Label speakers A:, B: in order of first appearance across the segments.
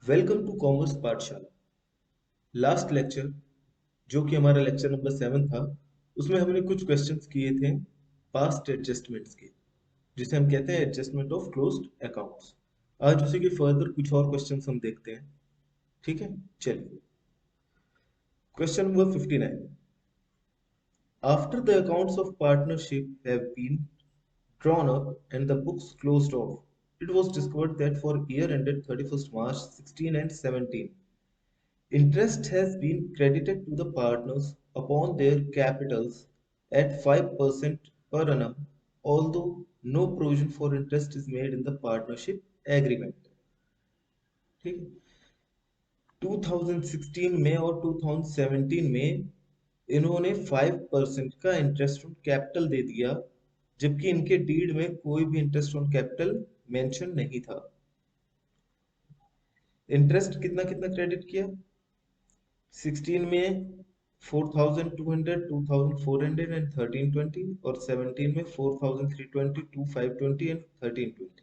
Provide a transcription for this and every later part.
A: Welcome to commerce पाठशाला। Last lecture जो कि हमारा लेक्चर नंबर 7 था, उसमें हमने कुछ क्वेश्चंस किए थे पास्ट एडजस्टमेंट्स के, जिसे हम कहते हैं एडजस्टमेंट ऑफ क्लोज्ड अकाउंट्स। आज उसी के फर्दर कुछ और क्वेश्चंस हम देखते हैं। ठीक है, चलिए। Question number 59। After the accounts of partnership have been drawn up and the books closed off, it was discovered that for year ended 31st March 16 and 17, interest has been credited to the partners upon their capitals at 5% per annum, although no provision for interest is made in the partnership agreement. ठीक है। 2016 में और 2017 में इन्होंने 5% का interest on capital दे दिया, जबकि इनके डीड में कोई भी इंटरेस्ट ऑन कैपिटल मेंशन नहीं था। इंटरेस्ट कितना कितना क्रेडिट किया? 16 में 4,200, 2,400 एंड 1320, और 17 में 4,320, 2,520 and 1320।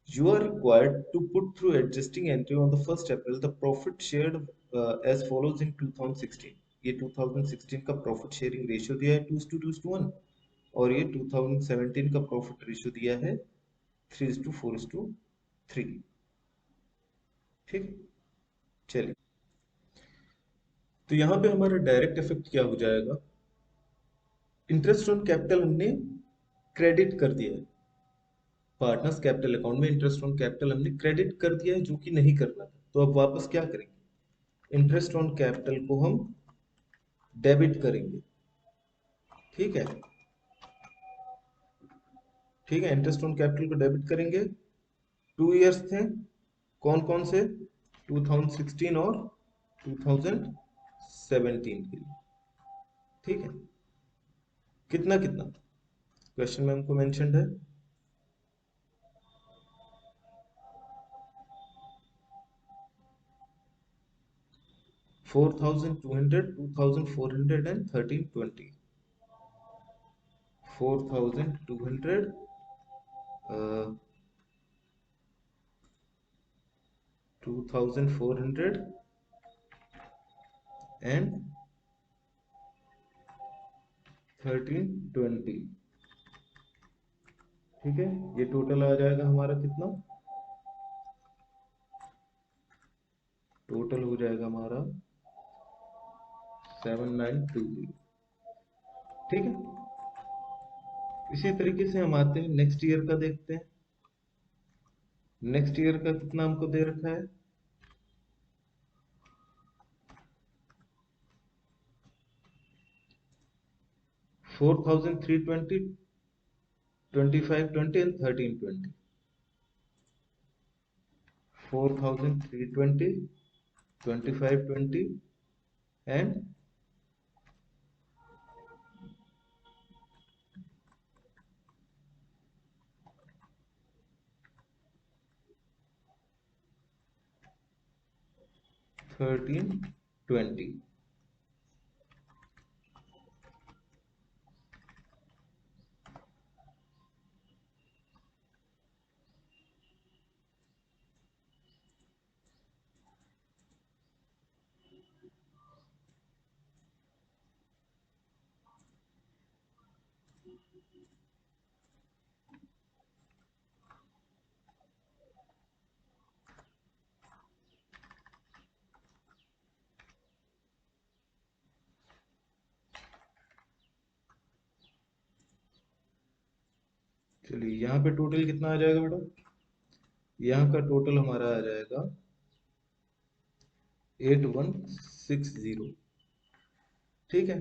A: You are required to put through adjusting entry on the 1st April the profit shared as follows in 2016। ये 2016 का प्रॉफिट शेयरिंग रेशियो दिया है 2:1, और ये 2017 का प्रॉफिट रेशियो दिया है 3:4:3। ठीक, चलिए। तो यहाँ पे हमारा डायरेक्ट इफेक्ट क्या हो जाएगा? इंटरेस्ट ऑन कैपिटल हमने क्रेडिट कर दिया है, पार्टनर्स कैपिटल अकाउंट में इंटरेस्ट ऑन कैपिटल हमने क्रेडिट कर दिया है, जो कि नहीं करना था। तो अब वापस क्या करेंगे? इंटरेस्ट ऑन कैपिटल को हम डेबिट करेंगे। ठीक है, ठीक है, इंटरेस्ट ऑन कैपिटल को डेबिट करेंगे। 2 इयर्स थे, कौन कौन से? 2016 और 2017 के लिए। ठीक है, कितना कितना क्वेश्चन में हमको मेंशन्ड है? 4,200, 2,400 एंड 1320। 4,200, 2,400 एंड 1320। ठीक है, ये टोटल आ जाएगा हमारा कितना? टोटल हो जाएगा हमारा 7,920। ठीक है, इसी तरीके से हम आते हैं नेक्स्ट ईयर का, देखते हैं नेक्स्ट ईयर का कितना हमको दे रखा है। 4,320, 2,520 एंड 1320। 4,320, 2,520 एंड 1320। चलिए, यहाँ पे टोटल कितना आ जाएगा बेटा? यहाँ का टोटल हमारा आ जाएगा 8,160। ठीक है,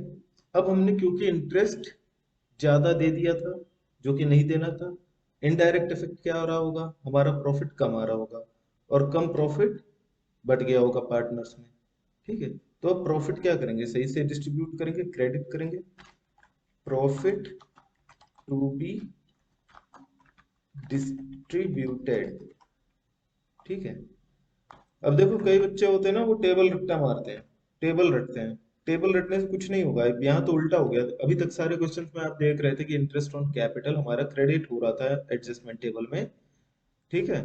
A: अब हमने क्योंकि इंटरेस्ट ज्यादा दे दिया था जो कि नहीं देना था, इनडायरेक्ट इफेक्ट क्या आ रहा होगा? हमारा प्रॉफिट कम आ रहा होगा, और कम प्रॉफिट बट गया होगा पार्टनर्स में। ठीक है, तो अब प्रॉफिट क्या करेंगे? सही से डिस्ट्रीब्यूट करेंगे, क्रेडिट करेंगे। Profit to be distributed. ठीक है, अब देखो कई बच्चे होते हैं ना, वो टेबल रट्टा मारते हैं, टेबल रटते हैं। टेबल रटने से कुछ नहीं होगा, यहाँ तो उल्टा हो गया। अभी तक सारे क्वेश्चंस में आप देख रहे थे कि इंटरेस्ट ऑन कैपिटल हमारा क्रेडिट हो रहा था एडजस्टमेंट टेबल में। ठीक है,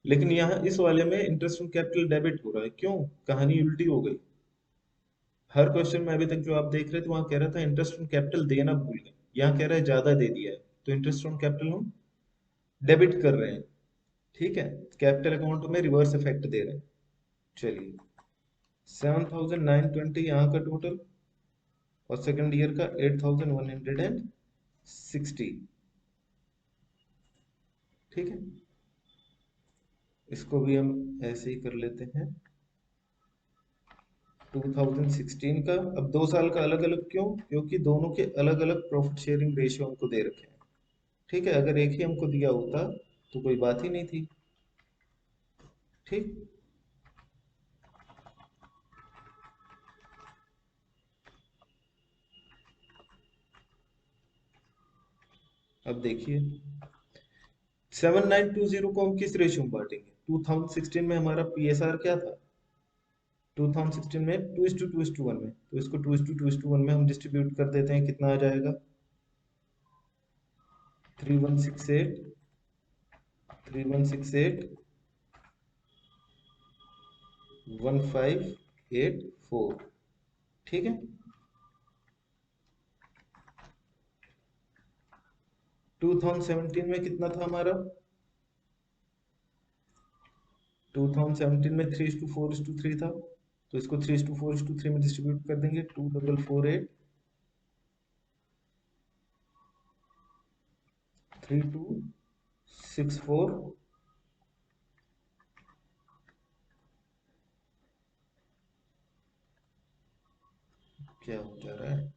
A: लेकिन यहाँ इस वाले में इंटरेस्ट ऑन कैपिटल डेबिट हो रहा है, क्यों? कहानी उल्टी हो गई। हर क्वेश्चन में अभी तक जो आप देख रहे थे वहां कह रहा था इंटरेस्ट ऑन कैपिटल देना भूल गए, यहाँ कह रहा है ज्यादा दे दिया है, तो इंटरेस्ट ऑन कैपिटल हम डेबिट कर रहे हैं। ठीक है, कैपिटल अकाउंट में रिवर्स इफेक्ट दे रहे हैं। चलिए, 7,920 यहाँ का टोटल, और सेकंड ईयर का 8,160। ठीक है, इसको भी हम ऐसे ही कर लेते हैं। 2016 का, अब 2 साल का अलग अलग क्यों? क्योंकि दोनों के अलग अलग प्रॉफिट शेयरिंग रेशियो हमको दे रखे हैं। ठीक है, अगर एक ही हमको दिया होता तो कोई बात ही नहीं थी। ठीक, अब देखिए 7920 को हम किस रेशियो में बांटेंगे? 2016 में हमारा पीएसआर क्या था? 2016 में 2:2:1 में, तो इसको 2:2:1 में हम डिस्ट्रीब्यूट कर देते हैं, कितना आ जाएगा? 3168, 3168, 1584। ठीक है, 2017 में कितना था हमारा? 2017 में 3:4:3 था, तो इसको 3:4:3 में डिस्ट्रीब्यूट कर देंगे। 2448, 3264। क्या हो जा रहा है?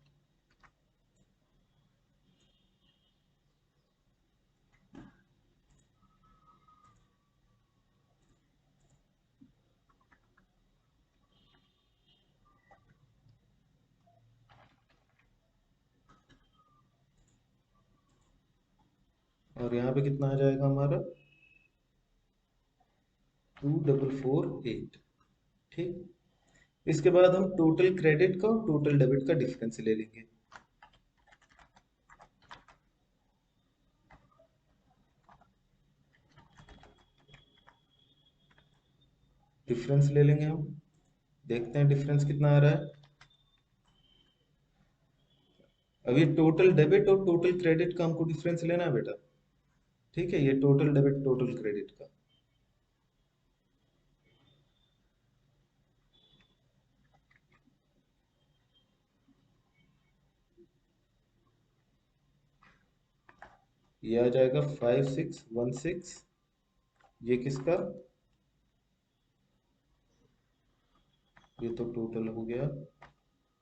A: और यहाँ पे कितना आ जाएगा हमारा? 2448। ठीक, इसके बाद हम टोटल क्रेडिट का और टोटल डेबिट का डिफरेंस ले लेंगे। डिफरेंस ले लेंगे हम, देखते हैं डिफरेंस कितना आ रहा है। अब ये टोटल डेबिट और टोटल क्रेडिट का हमको डिफरेंस लेना है बेटा। ठीक है, ये टोटल डेबिट टोटल क्रेडिट का। ये आ जाएगा 5616। ये किसका? ये तो टोटल हो गया।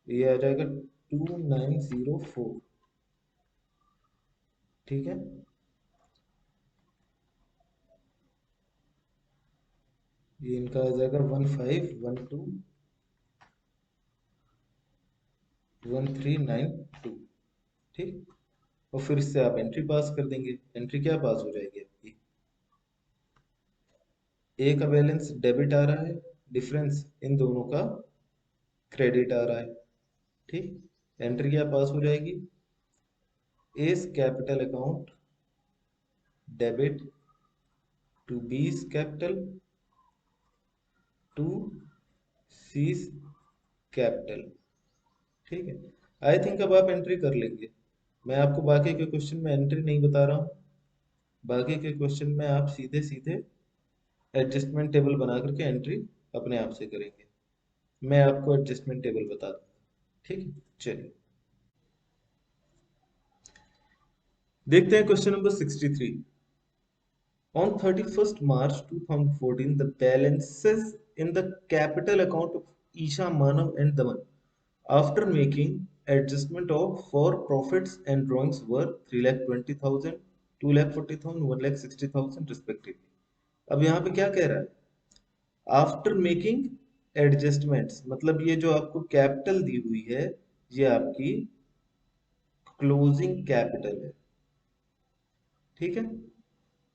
A: ये आ जाएगा 2904। ठीक है, ये इनका आ जाएगा 15121392। ठीक, और फिर इससे आप एंट्री पास कर देंगे। एंट्री क्या पास हो जाएगी आपकी? ए का बैलेंस डेबिट आ रहा है, डिफरेंस इन दोनों का क्रेडिट आ रहा है। ठीक, एंट्री क्या पास हो जाएगी? A's capital account debit to B's capital to C's capital. ठीक है, आई थिंक अब आप एंट्री कर लेंगे। मैं आपको बाकी के क्वेश्चन में एंट्री नहीं बता रहा हूँ, बाकी के क्वेश्चन में आप सीधे सीधे एडजस्टमेंट टेबल बना करके एंट्री अपने आप से करेंगे। मैं आपको एडजस्टमेंट टेबल बता दूंगा। ठीक है, चलिए देखते हैं question number 63। On 31st March 2014, the balances in the capital account of Isha, Manav and Daman after making adjustment of for profits and drawings were 3,20,000, 2,40,000, 1,60,000 respectively। अब यहाँ पे क्या कह रहा है? आफ्टर मेकिंग एडजस्टमेंट्स, मतलब ये जो आपको कैपिटल दी हुई है ये आपकी क्लोजिंग कैपिटल है। ठीक है,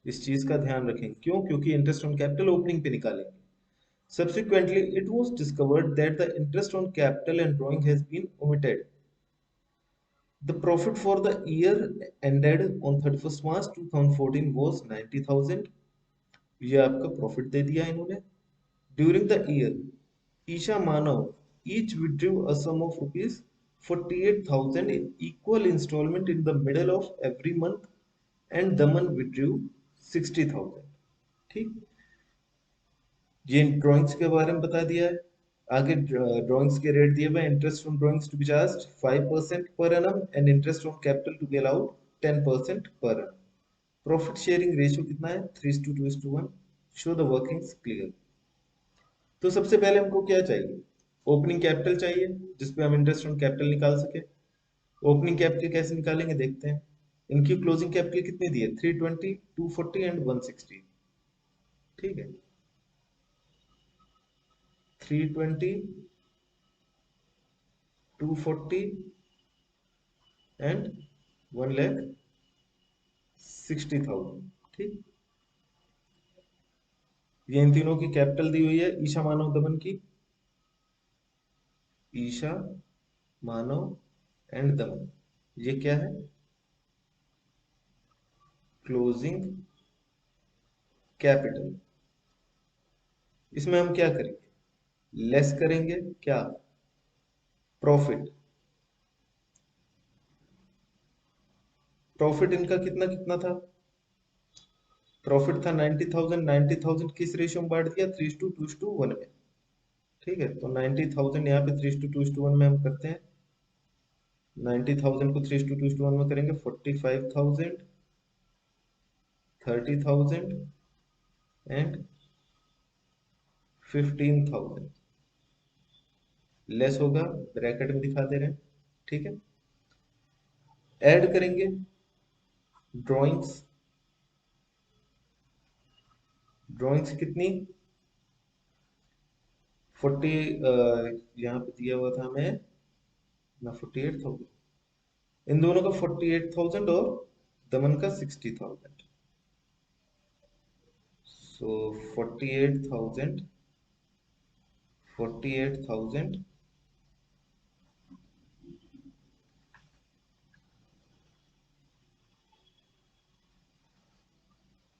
A: इस चीज का ध्यान रखें, क्यों? क्योंकि इंटरेस्ट ऑन कैपिटल ओपनिंग पे निकालेंगे। Subsequently, it was discovered that the interest on capital and drawing has been omitted. The profit for the year ended on 31st March 2014 was 90,000. ये आपका प्रॉफिट दे दिया इन्होंने। During the year Isha Manav each withdrew a sum of rupees 48,000 in equal installment in the middle of every month and Daman withdrew 60,000। ठीक, ये drawings के बारे में बता दिया है। आगे ड्राइंग्स के रेट दिए हुए, interest on drawings to be charge 5% per annum and interest on capital to be allowed 10% per annum. Profit sharing ratio कितना है? 3:2:1। Show the workings clear. तो सबसे पहले हमको क्या चाहिए? ओपनिंग कैपिटल चाहिए जिसपे हम इंटरेस्ट ऑन कैपिटल निकाल सके। ओपनिंग कैपिटल कैसे निकालेंगे देखते हैं। इनकी क्लोजिंग कैपिटल कितनी दी है? 320, 240 एंड 160। ठीक है, 320, 240 एंड 1,60,000। ठीक, ये इन तीनों की कैपिटल दी हुई है ईशा मानव दमन की। ईशा मानव एंड दमन, ये क्या है? Closing capital. इसमें हम क्या करेंगे? लेस करेंगे क्या? प्रॉफिट। प्रॉफिट इनका कितना कितना था? प्रॉफिट था 90,000। 90,000 किस रेशियो में बांट दिया? 3:2:1 में। ठीक है, तो 90,000 यहाँ पे 3:2:1 में हम करते हैं। 90,000 को 3:2:1 में करेंगे 45,000, 30,000 एंड 15,000। लेस होगा, ब्रैकेट में दिखा दे रहे हैं। ठीक है, ऐड करेंगे ड्राइंग्स। ड्राइंग्स कितनी? 40, यहाँ पे दिया हुआ था हमें ना 48,000। इन दोनों का 48,000 और दमन का 60,000। सो 48,000, 48,000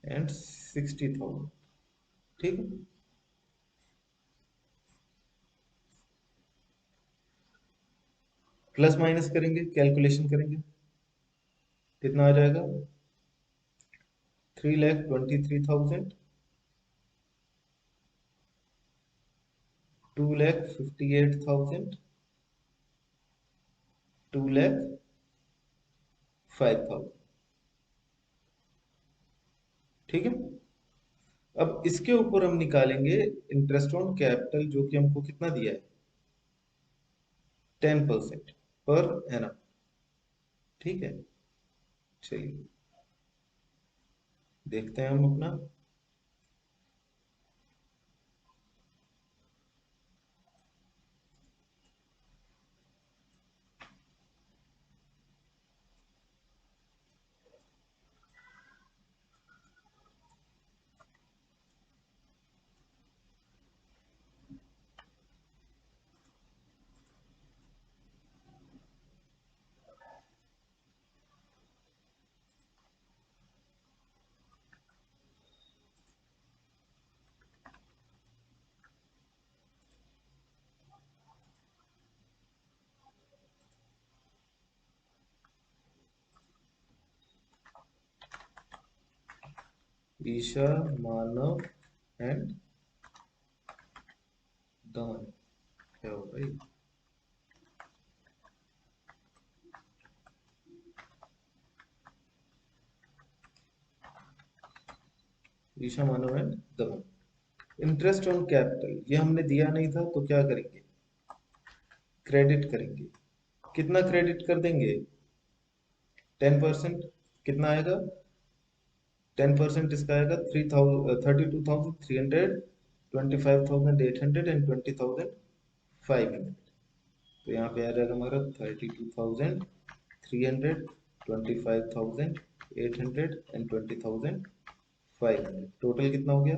A: एंड 60,000। ठीक है, प्लस माइनस करेंगे, कैलकुलेशन करेंगे, कितना आ जाएगा? 3,23,000, 2,58,000, 2,05,000। ठीक है, अब इसके ऊपर हम निकालेंगे इंटरेस्ट ऑन कैपिटल जो कि हमको कितना दिया है? 10% पर एनम। ठीक है, चलिए देखते हैं हम अपना। ईशा मानव एंड दमन, क्या होगा ये? ईशा मानव and Daman. Interest on capital ये हमने दिया नहीं था तो क्या करेंगे? क्रेडिट करेंगे। कितना क्रेडिट कर देंगे? 10%। कितना आएगा? 10% इसका आएगा 32,300, 25,800 एंड 20,500। तो यहाँ पे आ जाएगा हमारा 32,300, 25,800 एंड 20,500। टोटल कितना हो गया?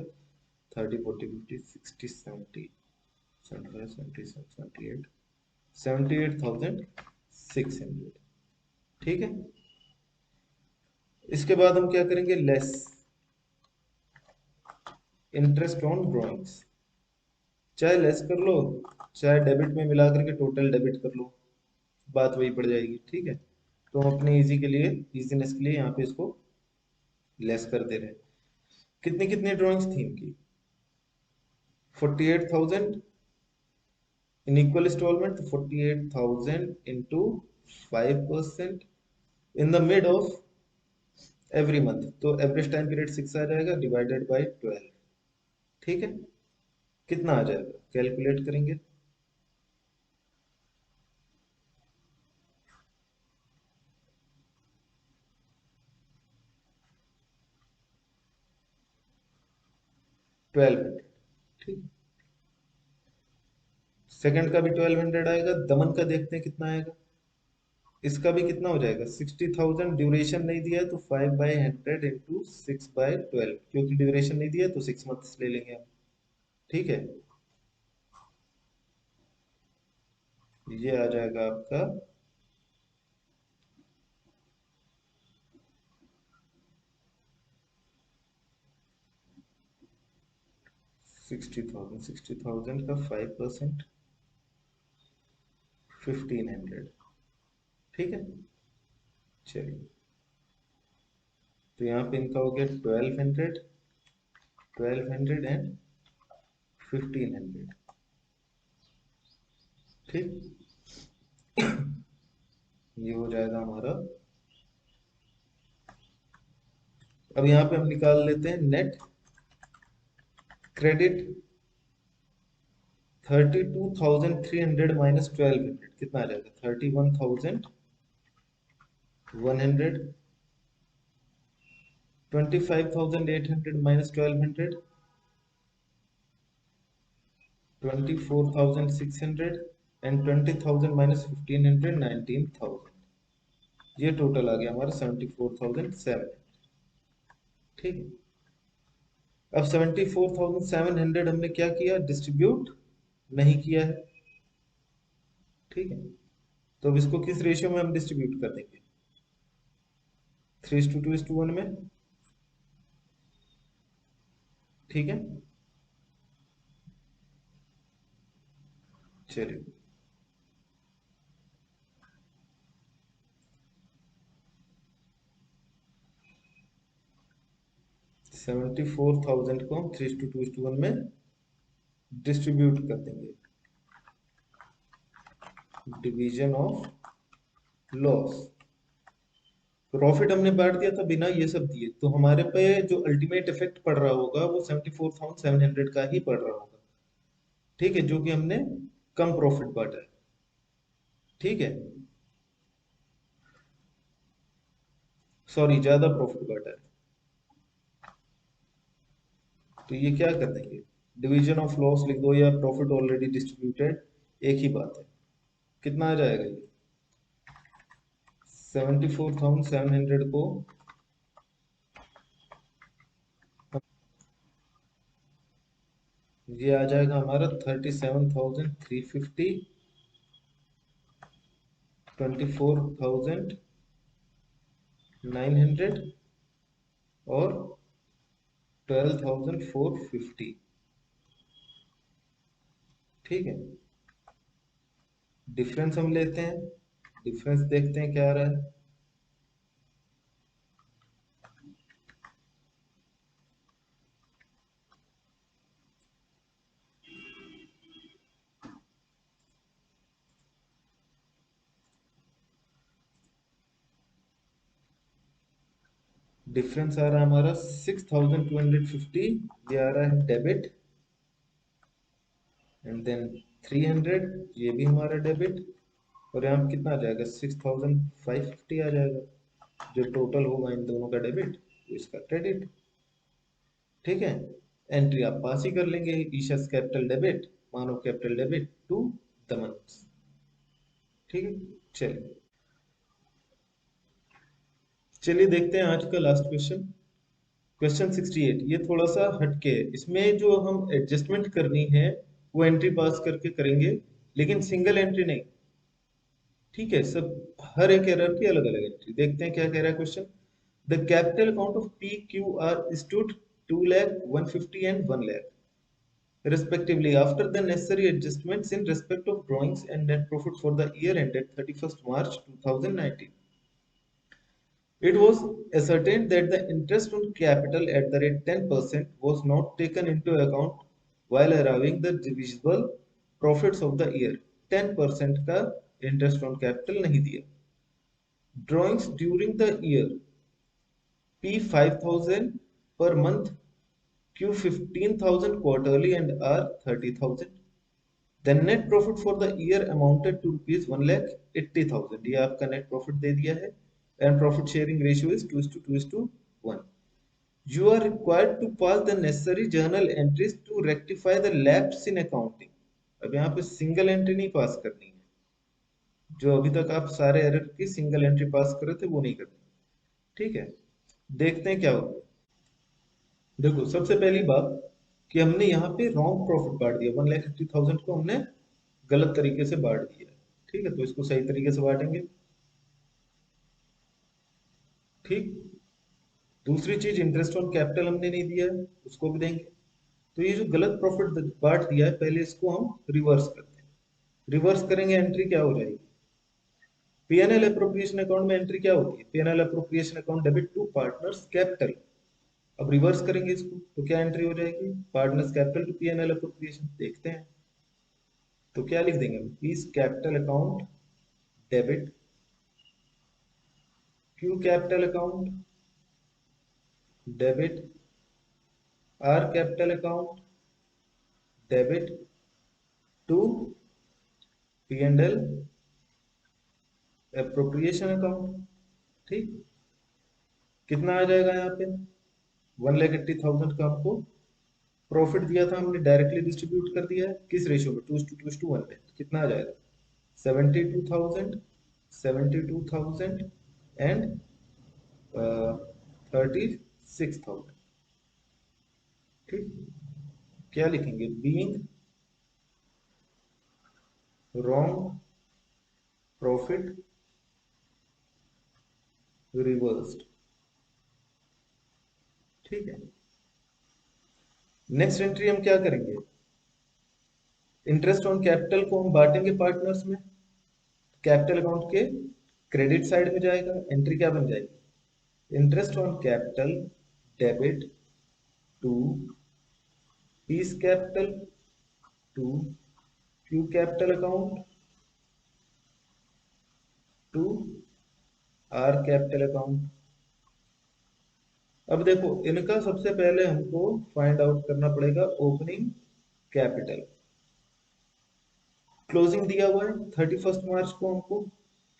A: 30, 40, 50, 60, 70, 75, 77, 78, 78,600। ठीक है, इसके बाद हम क्या करेंगे? लेस। इंटरेस्ट ऑन ड्रॉइंग्स, चाहे लेस कर लो चाहे डेबिट में मिला करके टोटल डेबिट कर लो, बात वही पड़ जाएगी। ठीक है, तो हम अपने इजी के लिए, इजीनेस के लिए यहाँ पे इसको लेस कर दे रहे हैं। कितनी कितनी ड्राइंग्स थी इनकी? 48,000 इन इक्वल इंस्टॉलमेंट, तो 48,000 into 5% in the mid of every month, तो एवरेज टाइम पीरियड 6 आ जाएगा, डिवाइडेड बाय 12। ठीक है, कितना आ जाएगा कैलकुलेट करेंगे। 1200। ठीक, सेकंड का भी 1200 आएगा, दमन का देखते हैं कितना आएगा। इसका भी कितना हो जाएगा, 60,000। ड्यूरेशन नहीं दिया है तो 5/100 इंटू 6/12, क्योंकि ड्यूरेशन नहीं दिया तो 6 मंथ्स ले लेंगे हम। ठीक है, ये आ जाएगा आपका 60,000। 60,000 का 5%, 1,500। ठीक है, चलिए, तो यहाँ पे इनका हो गया 1,200, 1,200 एंड 1,500। ठीक, ये हो जाएगा हमारा। अब यहाँ पे हम निकाल लेते हैं नेट क्रेडिट। 32,300 माइनस 1,200 कितना आ जाएगा, 31,100। 25,800 माइनस 1,200, 24,600 एंड 20,000 माइनस 1,500, 19,000। ये टोटल आ गया हमारा 74,700। ठीक है, अब 74,700 हमने क्या किया, डिस्ट्रीब्यूट नहीं किया है। ठीक है, तो अब इसको किस रेशियो में हम डिस्ट्रीब्यूट कर देंगे, 3:2:1 में। ठीक है, चलिए, 74,000 को हम 3:2:1 में डिस्ट्रीब्यूट कर देंगे। डिवीजन ऑफ लॉस, प्रॉफिट हमने बांट दिया था बिना ये सब दिए, तो हमारे पे जो अल्टीमेट इफेक्ट पड़ रहा होगा वो 74,700 का ही पड़ रहा होगा। ठीक है, जो कि हमने कम प्रॉफिट बांटा है। ठीक है, सॉरी, ज्यादा प्रॉफिट बांटा है। तो ये क्या कर देंगे, डिवीजन ऑफ लॉस लिख दो या प्रॉफिट ऑलरेडी डिस्ट्रीब्यूटेड, एक ही बात है। कितना आ जाएगा ये, 74,700 को ये आ जाएगा हमारा 37,350, 24,900 और 12,450। ठीक है, डिफरेंस हम लेते हैं, डिफरेंस देखते हैं क्या आ रहा है। डिफरेंस आ रहा है हमारा 6,250, ये आ रहा है डेबिट, एंड देन 300, ये भी हमारा डेबिट, और यहाँ पे कितना आ जाएगा, 6,550 आ जाएगा। जो टोटल होगा इन दोनों का डेबिट, तो इसका क्रेडिट। ठीक है, एंट्री आप पास ही कर लेंगे, ईशस कैपिटल डेबिट, मानव कैपिटल डेबिट टू दमन। ठीक है, चलिए, चलिए देखते हैं आज का लास्ट क्वेश्चन। क्वेश्चन 68, ये थोड़ा सा हटके है, इसमें जो हम एडजस्टमेंट करनी है वो एंट्री पास करके करेंगे, लेकिन सिंगल एंट्री नहीं। ठीक है, सब हर एक एरर की अलग अलग एंट्री। देखते हैं क्या कह रहा है question. The capital account of P Q R stood 2 lakh, 150 and 1 lakh respectively after the necessary adjustments in respect of drawings and net profit for the year ended 31st March 2019. It was ascertained that the interest on capital at the rate 10% was not taken into account while arriving the divisible profits of the year. 10% का interest on capital नहीं दिया. Drawings during the year P 5,000 per month, Q 15,000 quarterly and R 30,000. The net profit for the year amounted to rupees 1,80,000. ये आपका net profit दे दिया है and profit sharing ratio is 2:1. You are required to pass the necessary journal entries to rectify the lapse in accounting. अब यहाँ पे single entry नहीं पास करनी है. जो अभी तक आप सारे एरर की सिंगल एंट्री पास कर रहे थे वो नहीं करनी. ठीक है, देखते हैं क्या होगा. देखो सबसे पहली बात कि हमने यहाँ पे रॉन्ग प्रॉफिट बांट दिया. 1,80,000 को हमने गलत तरीके से बांट दिया. ठीक है, तो इसको सही तरीके से बांटेंगे. ठीक. दूसरी चीज इंटरेस्ट ऑन कैपिटल हमने नहीं दिया है, उसको भी देंगे. तो ये जो गलत प्रॉफिट बांट दिया है पहले इसको हम रिवर्स करते हैं. रिवर्स करेंगे, एंट्री क्या हो जाएगी? पीएनएल अप्रोप्रिएशन अकाउंट में एंट्री क्या होती है? PNL appropriation account debit to partners capital. अब रिवर्स करेंगे इसको तो क्या एंट्री हो जाएगी? Partners capital to PNL appropriation. देखते हैं तो क्या लिख देंगे हम? P's capital account debit Q capital account debit R capital account debit to PNL appropriation account. ठीक. कितना आ जाएगा यहाँ पे? 1,80,000 का हमको प्रॉफिट दिया था, हमने डायरेक्टली डिस्ट्रीब्यूट कर दिया है. किस रेशियो में? 2:1 में. कितना आ जाएगा? 72,000, 72,000 एंड 36,000. ठीक. क्या लिखेंगे? Being wrong profit reversed. ठीक है. नेक्स्ट एंट्री हम क्या करेंगे? इंटरेस्ट ऑन कैपिटल को हम बांटेंगे पार्टनर्स में. कैपिटल अकाउंट के क्रेडिट साइड में जाएगा. एंट्री क्या बन जाएगी? Interest on capital debit to P's capital to Q capital account to R capital account. अब देखो इनका सबसे पहले हमको फाइंड आउट करना पड़ेगा ओपनिंग कैपिटल. क्लोजिंग दिया हुआ है 31st मार्च को हमको.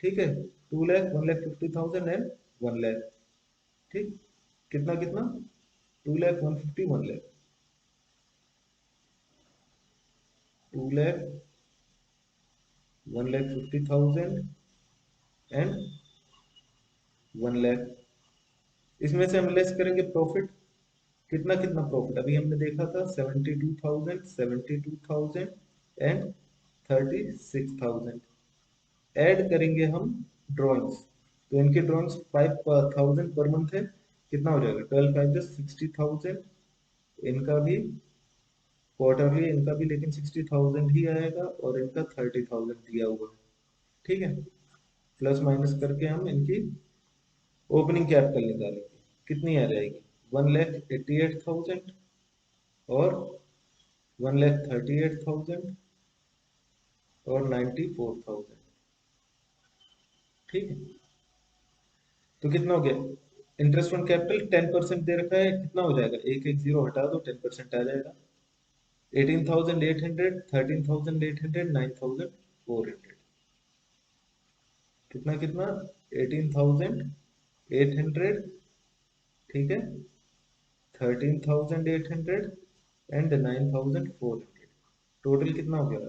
A: ठीक है, 2 लाख, 1,50,000 एंड 1 लाख. ठीक. कितना कितना? 2 लाख, 150, 1 लाख. 2 लाख, 1,50,000 एंड 1 लाख. इसमें से हम लेस करेंगे प्रॉफिट. कितना कितना प्रॉफिट? अभी हमने देखा था 72,000, 72,000 एंड 36,000. ऐड करेंगे हम ड्रॉइंग्स. तो इनके ड्रॉइंग्स 5,000 पर मंथ है. कितना हो जाएगा? 12 5 60,000. इनका भी क्वार्टरली, इनका भी लेकिन 60,000 ही आएगा और इनका 30,000 दिया हुआ है. ठीक है. प्लस माइनस करके हम इनकी ओपनिंग कैपिटल निकालेंगे. कितनी आ जाएगी? 1,88,000 और 1,38,000 और 94,000. ठीक है. तो कितना हो गया? इंटरेस्ट ऑन कैपिटल 10% दे रखा है. कितना हो जाएगा? एक एक जीरो हटा दो, 10% आ जाएगा. 18,800, 13,800, 9,400. कितना कितना? 18,800. ठीक है, 13,800 एंड 9,400. टोटल कितना हो गया?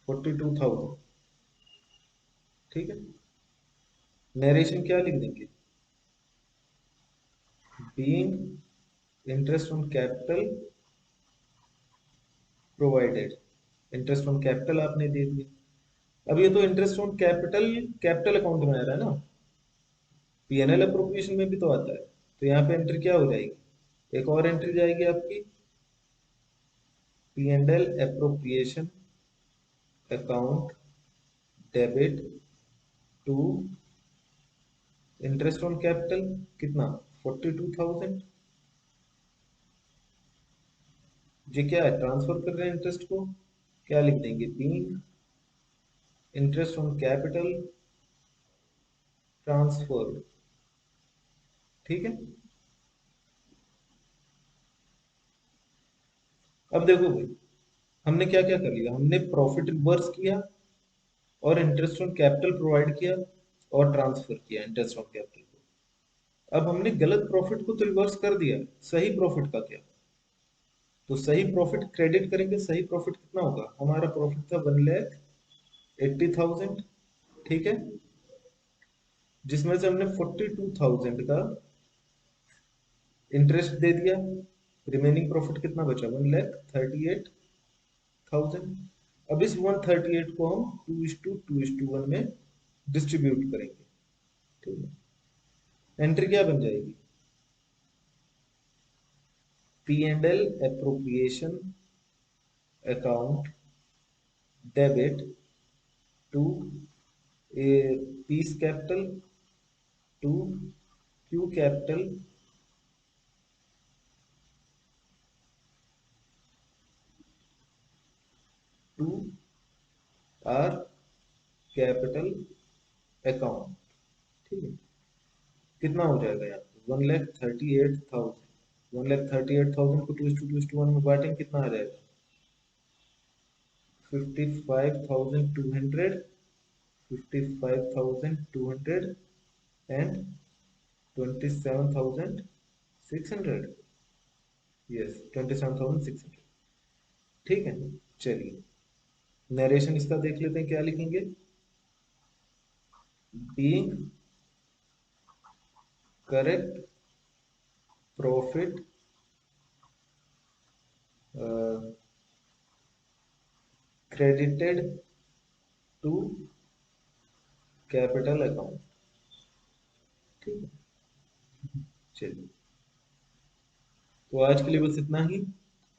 A: 42,000. ठीक है. नरेशन क्या लिख देंगे? Being interest on capital provided. Interest on capital आपने दे दिया. अब ये तो interest on capital, capital account में आ रहा है ना, पीएनएल अप्रोप्रिएशन में भी तो आता है, तो यहाँ पे एंट्री क्या हो जाएगी, एक और एंट्री जाएगी आपकी, P and L appropriation account debit to interest on capital, कितना, 42,000। ये क्या है, ट्रांसफर कर रहे हैं इंटरेस्ट को, क्या लिख देंगे, being interest on capital transfer, ठीक है। अब देखो भाई, हमने क्या क्या कर लिया, हमने प्रॉफिट रिवर्स किया और इंटरेस्ट ऑन कैपिटल प्रोवाइड किया और ट्रांसफर किया इंटरेस्ट ऑन कैपिटल को। अब हमने गलत प्रॉफिट को तो रिवर्स कर दिया, सही प्रॉफिट का क्या, तो सही प्रॉफिट क्रेडिट करेंगे, सही प्रॉफिट कितना होगा, हमारा प्रॉफिट था 1,80,000, ठीक है, जिसमें से हमने 42,000 का इंटरेस्ट दे दिया, रिमेनिंग प्रॉफिट कितना बचा, 1,38,000। अब इस 138 को हम 2:2:1 में डिस्ट्रीब्यूट करेंगे, ठीक है। एंट्री क्या बन जाएगी, P and L appropriation account debit to a P's capital to Q capital to R capital account, ठीक है। कितना हो जाएगा यहाँ पे, 1,38,000, 1,38,000 को 2:2:1 में बांटेंगे, कितना आ जाएगा, 55,200, 55,200 एंड 27,600, यस 27,600, ठीक है। चलिए नरेशन इसका देख लेते हैं, क्या लिखेंगे, being correct profit credited to capital account, ठीक है। चलिए, तो आज के लिए बस इतना ही,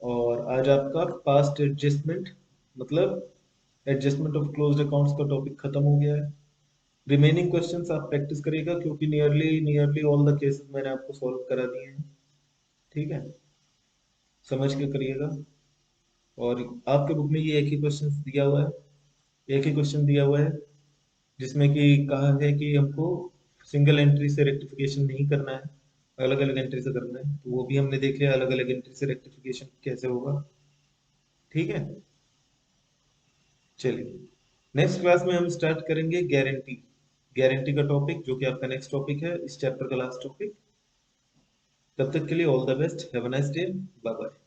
A: और आज आपका पास्ट एडजस्टमेंट, मतलब एडजस्टमेंट ऑफ क्लोज्ड अकाउंट्स का टॉपिक खत्म हो गया है। रिमेनिंग क्वेश्चंस आप प्रैक्टिस करिएगा, क्योंकि nearly nearly all the cases मैंने आपको सॉल्व करा दिए हैं, ठीक है, समझ के करिएगा। और आपके बुक में ये एक ही क्वेश्चन दिया हुआ है, एक ही क्वेश्चन दिया हुआ है, जिसमें कि कहा है कि हमको सिंगल एंट्री से रेक्टिफिकेशन नहीं करना है, अलग अलग एंट्री से करना है, तो वो भी हमने देख लिया, अलग अलग एंट्री से रेक्टिफिकेशन कैसे होगा, ठीक है। चलिए नेक्स्ट क्लास में हम स्टार्ट करेंगे गारंटी, गारंटी का टॉपिक, जो कि आपका नेक्स्ट टॉपिक है इस चैप्टर का लास्ट टॉपिक। तब तक के लिए all the best, have a nice day, bye bye.